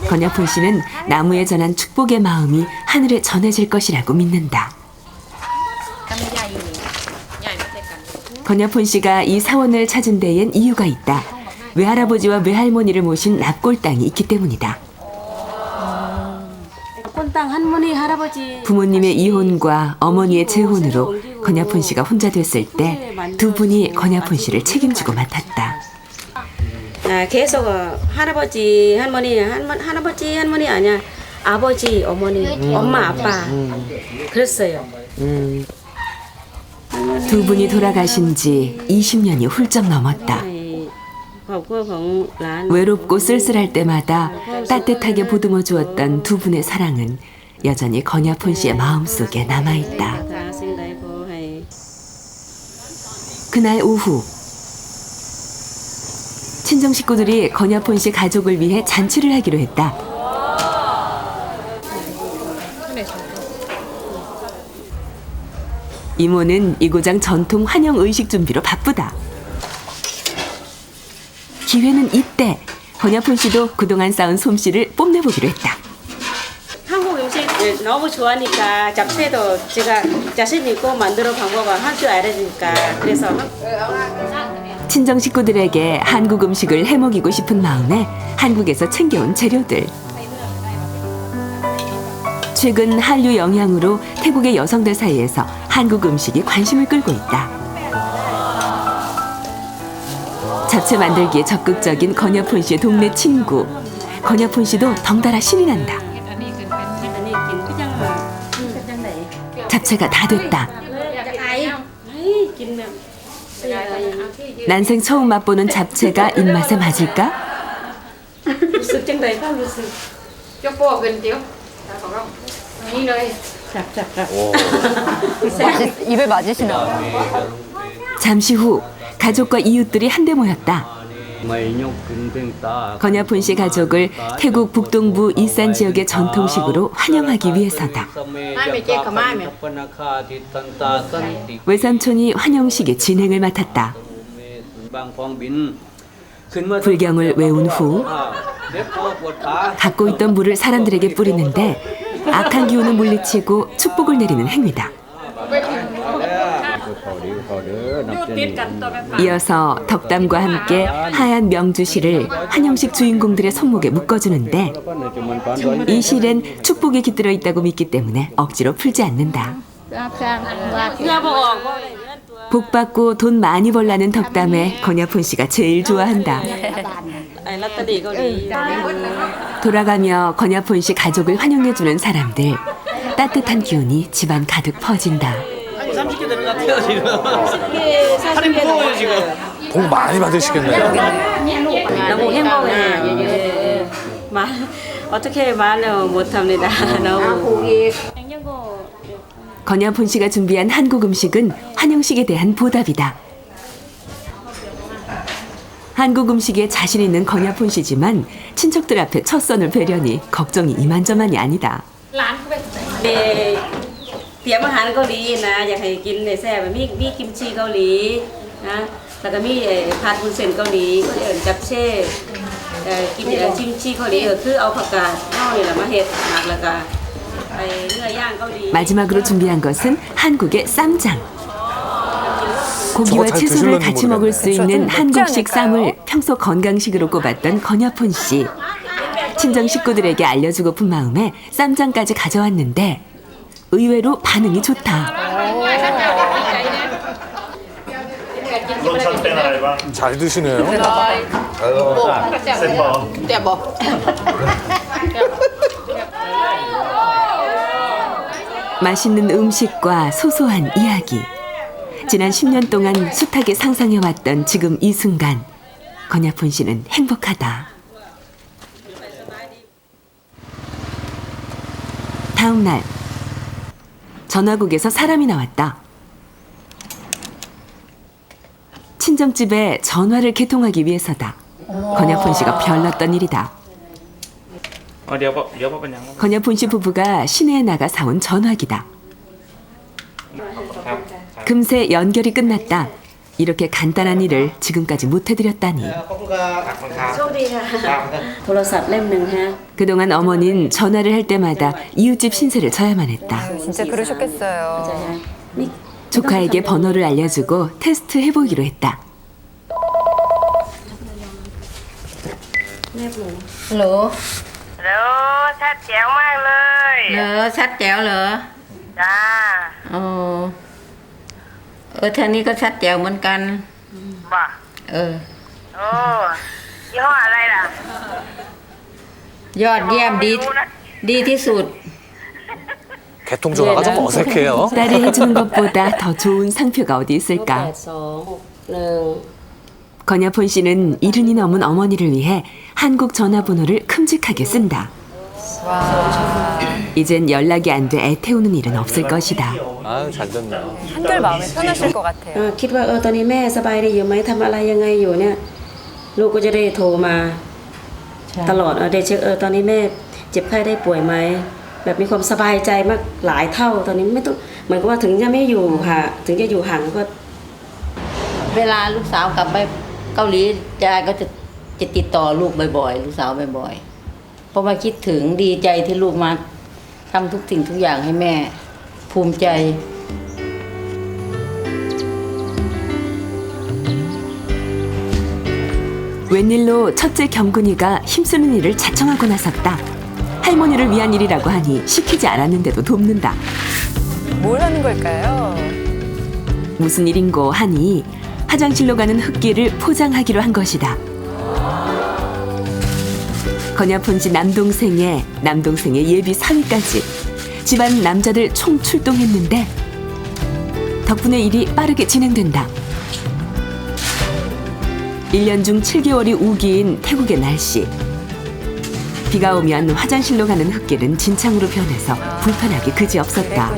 M: 건여폰 씨는 나무에 전한 축복의 마음이 하늘에 전해질 것이라고 믿는다. 건여폰 씨가 이 사원을 찾은 데엔 이유가 있다. 외할아버지와 외할머니를 모신 납골 땅이 있기 때문이다. 부모님의 이혼과 어머니의 재혼으로 건여폰 씨가 혼자 됐을 때 두 분이 건여폰 씨를 책임지고 맡았다.
L: 계속 할아버지 할머니 할아버지 할머니 아니야 아버지 어머니 엄마 아빠 그랬어요.
M: 두 분이 돌아가신 지 20년이 훌쩍 넘었다. 외롭고 쓸쓸할 때마다 따뜻하게 보듬어 주었던 두 분의 사랑은 여전히 건여폰 씨의 마음속에 남아있다. 그날 오후 친정 식구들이 건여폰 씨 가족을 위해 잔치를 하기로 했다. 이모는 이고장 전통 환영 의식 준비로 바쁘다. 기회는 이때. 건여폰 씨도 그동안 쌓은 솜씨를 뽐내보기로 했다.
L: 한국 음식 너무 좋아하니까 잡채도 제가 자신 있고 만들어 방법을 할 줄 알으니까 그래서
M: 친정 식구들에게 한국 음식을 해먹이고 싶은 마음에 한국에서 챙겨온 재료들. 최근 한류 영향으로 태국의 여성들 사이에서 한국 음식이 관심을 끌고 있다. 잡채 만들기에 적극적인 건여폰 씨의 동네 친구. 건여폰 씨도 덩달아 신이 난다. 잡채가 다 됐다. 난생 처음 맛보는 잡채가 입맛에 맞을까?
H: 입에 맞으시나?
M: 잠시 후 가족과 이웃들이 한데 모였다. 건여폰 씨 가족을 태국 북동부 이산 지역의 전통식으로 환영하기 위해서다. 외삼촌이 환영식의 진행을 맡았다. 불경을 외운 후 갖고 있던 물을 사람들에게 뿌리는데 악한 기운을 물리치고 축복을 내리는 행위다. 이어서 덕담과 함께 하얀 명주실을 한영식 주인공들의 손목에 묶어주는데 이 실엔 축복이 깃들어 있다고 믿기 때문에 억지로 풀지 않는다. 복받고 돈 많이 벌라는 덕담에 권여폰 씨가 제일 좋아한다. 돌아가며 권여폰 씨 가족을 환영해주는 사람들. 따뜻한 기운이 집안 가득 퍼진다.
P: 30개 되는 것 같아요 지금. 할인 무거워요 지금.
D: 복 많이 받으시겠네요.
L: 너무 행복해요. 어떻게 말을 못합니다. 너무.
M: 권여폰 씨가 준비한 한국 음식은 환영식에 대한 보답이다. 한국 음식에 자신 있는 권여폰 씨지만 친척들 앞에 첫 선을 베려니 걱정이 이만저만이 아니다.
L: เตรียมอาหารเกาหลีนะอยากให้กินในแซ่บมีกิมจิเกาหลีนะแล้วก็มีผัดวุ้นเส้นเกาหลีก็เรียกจับเช่กินกิมจิเกาหลีก็คือเอาผักกาดเน่านี่แหละมาเฮ็ดหมักแล้วก็เนื้อย่างเกาหลี
M: 마지막으로 준비한 것은 한국의 쌈장. 고기와 채소를 같이 먹을 수 있는 한국식 쌈을 평소 건강식으로 꼽았던 권여폰 씨. 친정 식구들에게 알려주고픈 마음에 쌈장까지 가져왔는데 의외로 반응이 좋다.
D: 잘 드시네요.
M: 맛있는 음식과 소소한 이야기. 지난 10년 동안 숱하게 상상해왔던 지금 이 순간. 권여폰 씨는 행복하다. 다음 날. 전화국에서 사람이 나왔다. 친정집에 전화를 개통하기 위해서다. 권여폰 씨가 별났던 일이다. 권여폰 씨 부부가 시내에 나가 사온 전화기다. 금세 연결이 끝났다. 이렇게 간단한 일을 지금까지 못 해드렸다니. 그동안 어머니는 전화를 할 때마다 이웃집 신세를 져야만 했다.
H: 진짜 그러셨겠어요.
M: 조카에게 번호를 알려주고 테스트 해보기로 했다.
B: Hello.
U: sách chéo mang lời.
B: Sách chéo lửa.
U: Dạ.
B: ท่างนี้ก็ชัดแจ๋วเหมือนกัน
U: บ่ะ
B: โอ้
U: ยี่ห้ออะไรล่ะ
B: ยอดเยี่ยมดีที่สุด
D: 개통 전화가 좀 어색해요.
M: 딸이 해주는 것보다 더 좋은 상표가 어디 있을까? 권여폰 씨는 70이 넘은 어머니를 위해 한국 전화번호를 큼직하게 쓴다. 이젠 연락이 안 돼 애태우는 일은 없을 것이다.
D: 아, 잘 됐네요.
H: 한결 마음이 편하실 것 같아요.
L: คิดว่าตอนนี้แม่สบายดีอยู่ไหมทำอะไรยังไงอยู่เนี่ยลูกก็จะได้โทรมาตลอดได้เช็คตอนนี้แม่เจ็บไข้ได้ป่วยไหมแบบมีความสบายใจมากหลายเท่าตอนนี้ไม่ต้องเหมือนกับว่าถึงจะไม่อยู่ค่ะถึงจะอยู่ห่างก็
B: เวลาลูกสาวกลับไปเกาหลียายก็จะติดต่อลูกบ่อยๆลูกสาวบ่อยๆเพราะว่าคิดถึงดีใจที่ลูกมาทำทุกสิ่งทุกอย่างให้แม่ภูมิใจ
M: 웬일로 첫째 경근이가 힘쓰는 일을 자청하고 나섰다. 할머니를 위한 일이라고 하니 시키지 않았는데도 돕는다.
H: 뭘 하는 걸까요?
M: 무슨 일인고 하니 화장실로 가는 흙길을 포장하기로 한 것이다. 권여폰 씨 남동생의 예비 사위까지 집안 남자들 총 출동했는데 덕분에 일이 빠르게 진행된다. 1년 중 7개월이 우기인 태국의 날씨. 비가 오면 화장실로 가는 흙길은 진창으로 변해서 불편하기 그지없었다.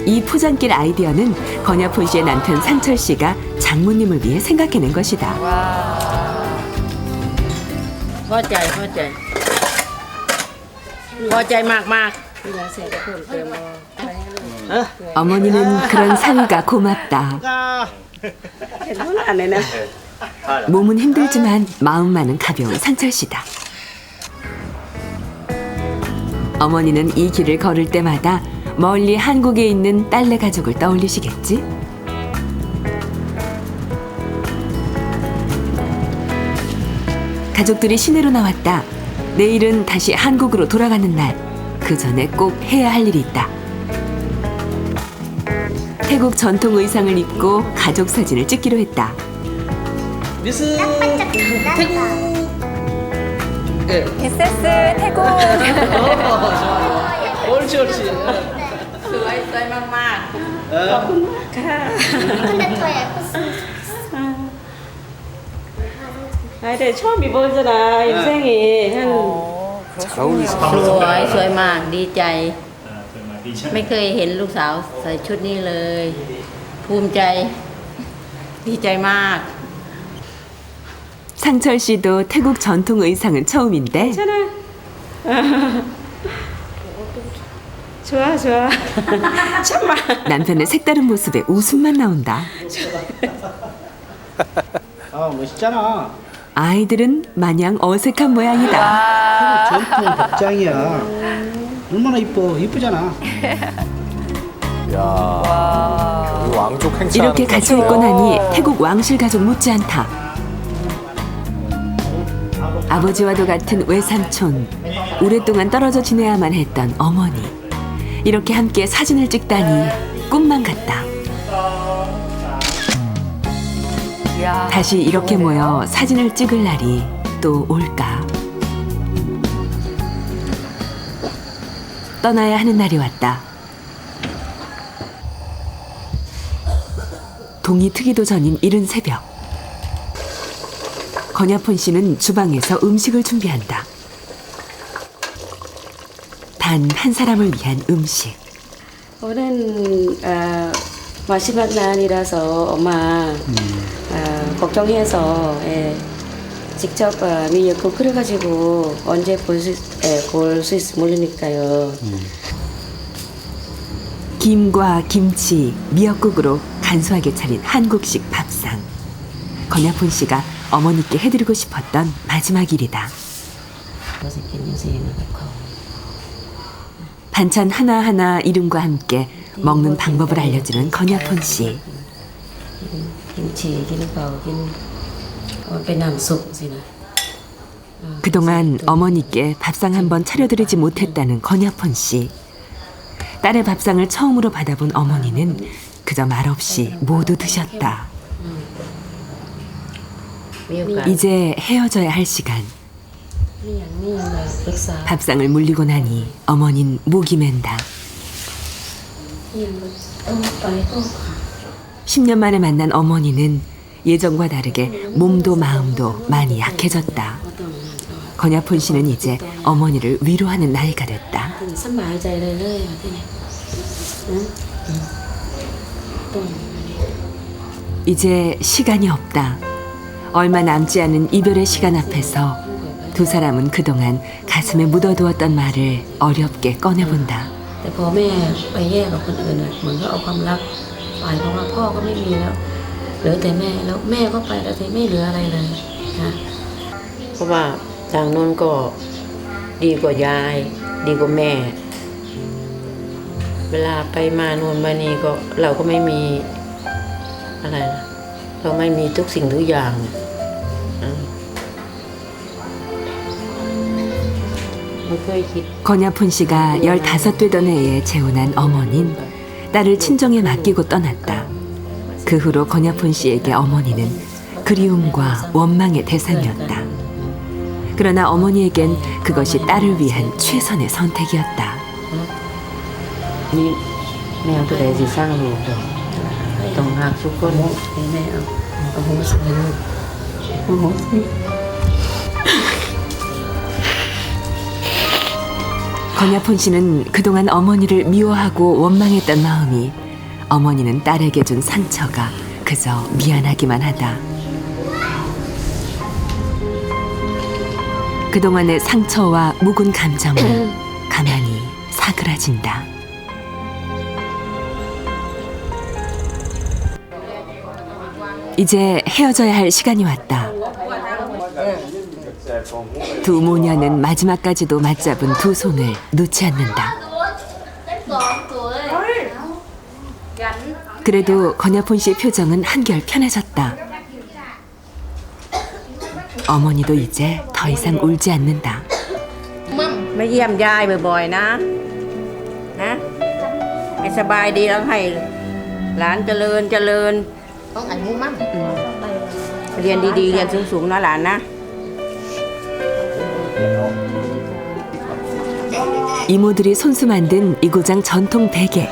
M: 이 포장길 아이디어는 권여폰 씨의 남편 상철 씨가 장모님을 위해 생각해낸 것이다.
B: พอใจมาก
M: 어머니는 그런 사위가 고맙다. 몸은 힘들지만 마음만은 가벼운 상철 씨다. 어머니는 이 길을 걸을 때마다 멀리 한국에 있는 딸네 가족을 떠올리시겠지? 가족들이 시내로 나왔다. 내일은 다시 한국으로 돌아가는 날. 그 전에 꼭 해야 할 일이 있다. 태국 전통 의상을 입고 가족 사진을 찍기로 했다.
P: 미스 태국.
H: SS 태국.
P: 옳지 옳지.
B: 스웨이 막.
S: 근데 더 예뻤어.
L: 네, 처음 입어보잖아, 인생이.
D: 잘 어울리시다.
B: สวยมากดีใจไม่เคยเห็นลูกสาวใส่ชุดนี้เลยภูมิใจดีใจมาก
M: 상철 씨도 태국 전통 의상은 처음인데
L: 괜찮아. 좋아, 좋아. 참아.
M: 남편의 색다른 모습에 웃음만 나온다.
P: 아 멋있잖아.
M: 아이들은 마냥 어색한 모양이다.
P: 전통 복장이야. 얼마나 이쁘잖아.
D: 야, 이 왕족 행차.
M: 이렇게 같이 입고 나니 태국 왕실 가족 못지않다. 아버지와도 같은 외삼촌, 오랫동안 떨어져 지내야만 했던 어머니. 이렇게 함께 사진을 찍다니 꿈만 같다. 다시 이렇게 모여 사진을 찍을 날이 또 올까? 떠나야 하는 날이 왔다. 동이 트기도 전인 이른 새벽. 건야폰 씨는 주방에서 음식을 준비한다. 단 한 사람을 위한 음식.
L: 오늘은 마지막 날이라서 엄마 걱정해서 직접 미역국 끓여가지고 언제 볼 수 있을지 모르니까요.
M: 김과 김치, 미역국으로 간소하게 차린 한국식 밥상. 건야폰 씨가 어머니께 해드리고 싶었던 마지막 일이다. 반찬 하나하나 이름과 함께 먹는 방법을 알려주는 건야폰 씨. 그동안 어머니께 밥상 한번 차려드리지 못했다는 건야폰 씨. 딸의 밥상을 처음으로 받아본 어머니는 그저 말없이 모두 드셨다. 이제 헤어져야 할 시간. 밥상을 물리고 나니 어머닌 목이 맨다. 10년 만에 만난 어머니는 예전과 다르게 몸도 마음도 많이 약해졌다. 건야폰 씨는 이제 어머니를 위로하는 나이가 됐다. 이제 시간이 없다. 얼마 남지 않은 이별의 시간 앞에서 두 사람은 그동안 가슴에 묻어두었던 말을 어렵게 꺼내본다. 건야폰 씨가 15되던 해에 재혼한 어머니는 딸을 친정에 맡기고 떠났다. 그 후로 건야폰 씨에게 어머니는 그리움과 원망의 대상이었다. 그러나 어머니에겐 그것이 딸을 위한 최선의 선택이었다. 건야폰 씨는 그동안 어머니를 미워하고 원망했던 마음이 어머니는 딸에게 준 상처가 그저 미안하기만 하다. 그동안의 상처와 묵은 감정은 가만히 사그라진다. 이제 헤어져야 할 시간이 왔다. 두 모녀는 마지막까지도 맞잡은 두 손을 놓지 않는다. 그래도 건여폰 씨의 표정은 한결 편해졌다. 어머니도 이제 더 이상 울지 않는다.
B: มาเยี่ยมยายบ่อยๆนะให้สบายดีแล้วให้หลานเจริญต้องอายุมั่งเรียนดีๆเรียนสูงๆนะหลานนะ
M: 이모들이 손수 만든 이고장 전통 베개.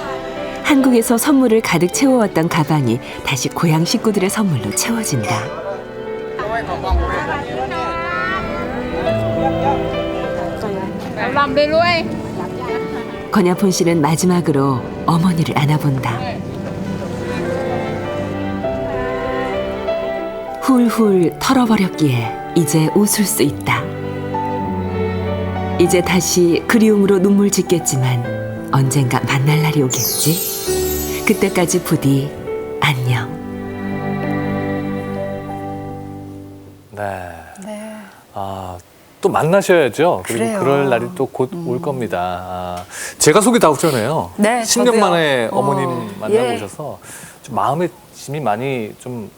M: 한국에서 선물을 가득 채워왔던 가방이 다시 고향 식구들의 선물로 채워진다. 건여폰 씨는 마지막으로 어머니를 안아본다. 훌훌 털어버렸기에 이제 웃을 수 있다. 이제 다시 그리움으로 눈물 짓겠지만 언젠가 만날 날이 오겠지. 그때까지 부디 안녕.
D: 네. 또 만나셔야죠. 그리고
H: 그래요.
D: 그럴 날이 또 곧 올 겁니다. 제가 속이 다 욱전해요.
H: 네,
D: 10년
H: 저도요.
D: 만에 어머님 만나고
H: 예.
D: 오셔서 좀 마음의 짐이 많이 좀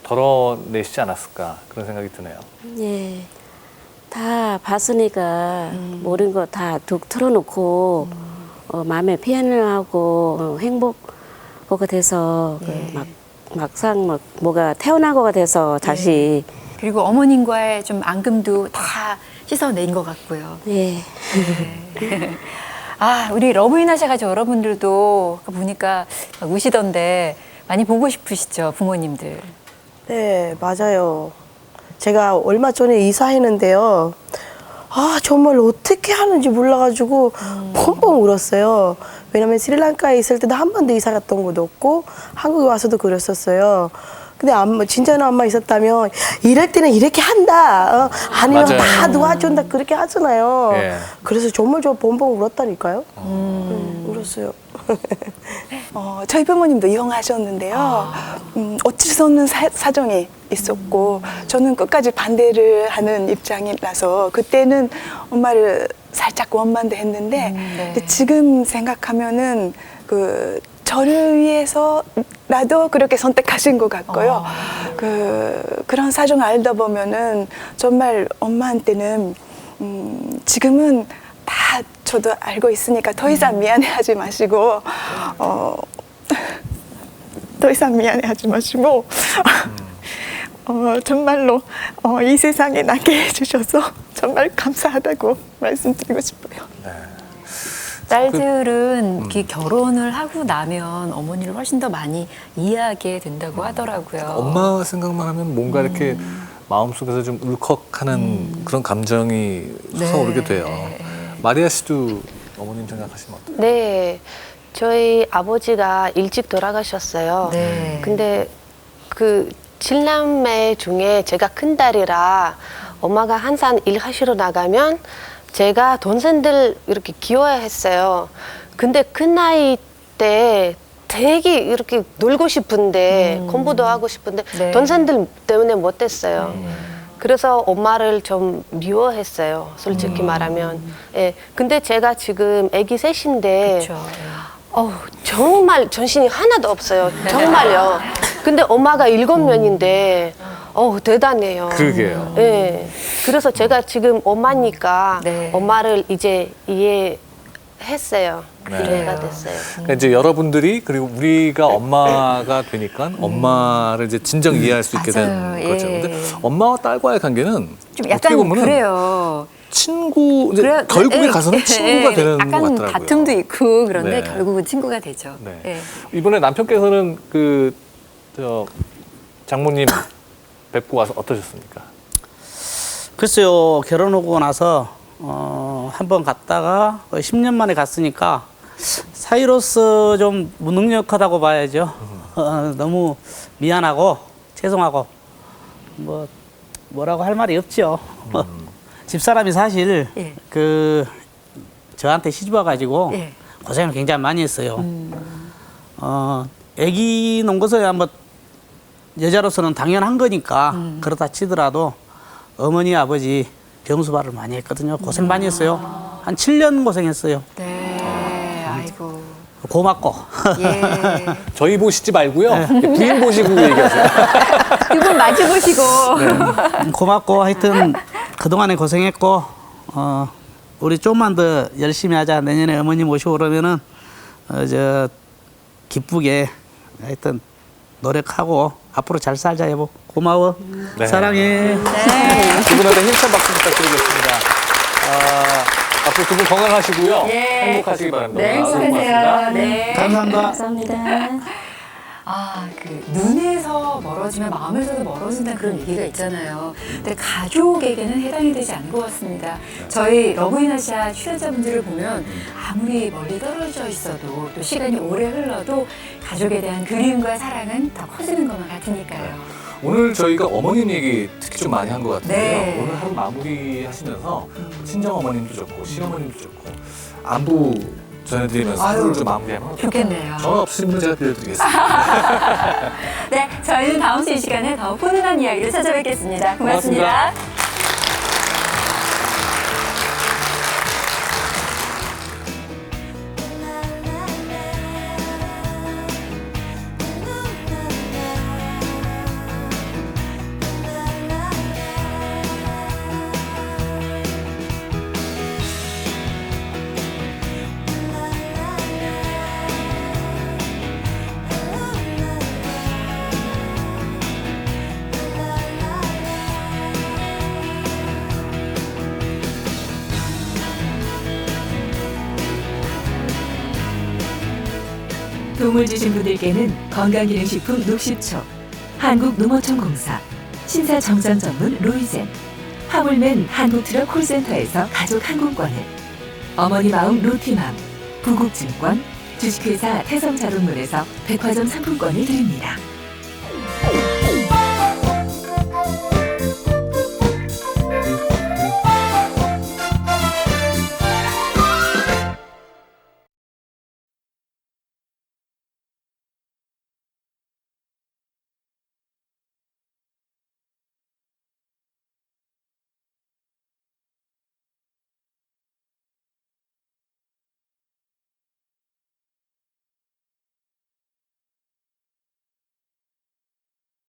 D: 덜어내시지 않았을까 그런 생각이 드네요.
G: 예. 다 봤으니까 모든 거 다 툭 털어놓고 마음에 표현을 하고 행복가 돼서 막상 뭐가 태어나고가 돼서 다시
H: 그리고 어머님과의 좀 앙금도 다 씻어낸 것 같고요.
G: 예.
H: 아, 우리 러브이나샤 가족 여러분들도 보니까 막 우시던데 많이 보고 싶으시죠, 부모님들?
K: 네, 맞아요. 제가 얼마 전에 이사했는데요. 아, 정말 어떻게 하는지 몰라가지고 펑펑 울었어요. 왜냐면 스리랑카에 있을 때도 한 번도 이사 갔던 것도 없고 한국에 와서도 그랬었어요. 근데 진짜는 엄마 있었다면 이럴 때는 이렇게 한다. 아니면
D: 맞아요.
K: 다 도와준다. 그렇게 하잖아요.
D: 예.
K: 그래서 정말 저 펑펑 울었다니까요. 울었어요.
R: 저희 부모님도 이혼하셨는데요. 어쩔 수 없는 사정이 있었고 저는 끝까지 반대를 하는 입장이라서 그때는 엄마를 살짝 원만도 했는데 근데 지금 생각하면은 저를 위해서라도 그렇게 선택하신 것 같고요. 그런 사정을 알다 보면은 정말 엄마한테는 지금은 다 저도 알고 있으니까 더 이상 미안해하지 마시고 더 이상 미안해하지 마시고 정말로 이 세상에 나게 해주셔서 정말 감사하다고 말씀드리고 싶어요.
H: 딸들은 이렇게 결혼을 하고 나면 어머니를 훨씬 더 많이 이해하게 된다고 하더라고요.
D: 엄마 생각만 하면 뭔가 이렇게 마음속에서 좀 울컥하는 그런 감정이 솟아오르게 돼요. 마리아 씨도 어머님 생각하시면 어때요?
V: 네, 저희 아버지가 일찍 돌아가셨어요. 근데 그 7남매 중에 제가 큰 딸이라 엄마가 항상 일하시러 나가면 제가 동생들 이렇게 귀여워했어요. 근데 큰 나이 때 되게 이렇게 놀고 싶은데 공부도 하고 싶은데 동생들 때문에 못했어요. 그래서 엄마를 좀 미워했어요. 솔직히 말하면. 예. 근데 제가 지금 아기 셋인데 정말 정신이 하나도 없어요. 정말요. 근데 엄마가 7명인데 대단해요.
D: 그러게요.
V: 예. 그래서 제가 지금 엄마니까 엄마를 이제 이해했어요. 이해가 됐어요.
D: 그러니까 이제 여러분들이 그리고 우리가 엄마가 되니까 엄마를 이제 진정 이해할 수 있게 된 거죠. 근데 엄마와 딸과의 관계는
H: 좀
D: 어떻게
H: 약간
D: 보면은
H: 그래요.
D: 친구 이제 결국에 가서는 친구가 되는 것
H: 약간
D: 같더라고요.
H: 다툼도 있고 그런데
D: 네.
H: 결국은 친구가 되죠.
D: 이번에 남편께서는 장모님 뵙고 와서 어떠셨습니까?
P: 글쎄요, 결혼하고 나서 한 번 갔다가 10년 만에 갔으니까 사이로서 좀 무능력하다고 봐야죠. 너무 미안하고 죄송하고 뭐라고 할 말이 없죠. 집사람이 사실 저한테 시집 와가지고 고생을 굉장히 많이 했어요. 아기 놓은 것은 뭐 여자로서는 당연한 거니까 그렇다 치더라도 어머니 아버지 병수발을 많이 했거든요. 고생 많이 했어요. 한 7년 고생했어요.
H: 네, 아이고. 아이고.
P: 고맙고.
H: 예.
D: 저희 보시지 말고요. 부인 보시고 얘기하세요.
H: 두 분 마주 보시고.
P: 고맙고 하여튼 그동안에 고생했고 우리 좀만 더 열심히 하자. 내년에 어머니 모시고 그러면은 저 기쁘게 하여튼 노력하고 앞으로 잘 살자 여보. 고마워.
D: 네.
P: 사랑해.
D: 두 분한테 힘찬 박수 부탁드리겠습니다. 앞으로 두 분 건강하시고요.
H: 예.
D: 행복하시기 바랍니다.
H: 네, 행복하세요. 네.
P: 감사합니다.
L: 감사합니다.
H: 아, 그 눈에서 멀어지면 마음에서도 멀어진다는 그런 얘기가 있잖아요. 근데 가족에게는 해당이 되지 않는 것 같습니다. 저희 러브인아시아 출연자분들을 보면 아무리 멀리 떨어져 있어도 또 시간이 오래 흘러도 가족에 대한 그리움과 사랑은 더 커지는 것만 같으니까요.
D: 오늘 저희가 어머님 얘기 특히 좀 많이 한 것 같은데요.
H: 네.
D: 오늘 하루 마무리 하시면서 친정 어머님도 좋고 시어머님도 좋고 안부 전해드리면서 하루를 좀 마무리하면
H: 좋겠네요.
D: 전화 없으신 분은 제가 들려드리겠습니다.
H: 네, 저희는 다음 주 이 시간에 더 훈훈한 이야기를 찾아뵙겠습니다. 고맙습니다.
M: 도움을 주신 분들께는 건강기능식품 녹십초, 한국농어촌공사, 신사정전 전문 로이젠, 화물맨 한국트럭 콜센터에서 가족 항공권을, 어머니 마음 로티맘, 부국증권, 주식회사 태성자동문에서 백화점 상품권을 드립니다.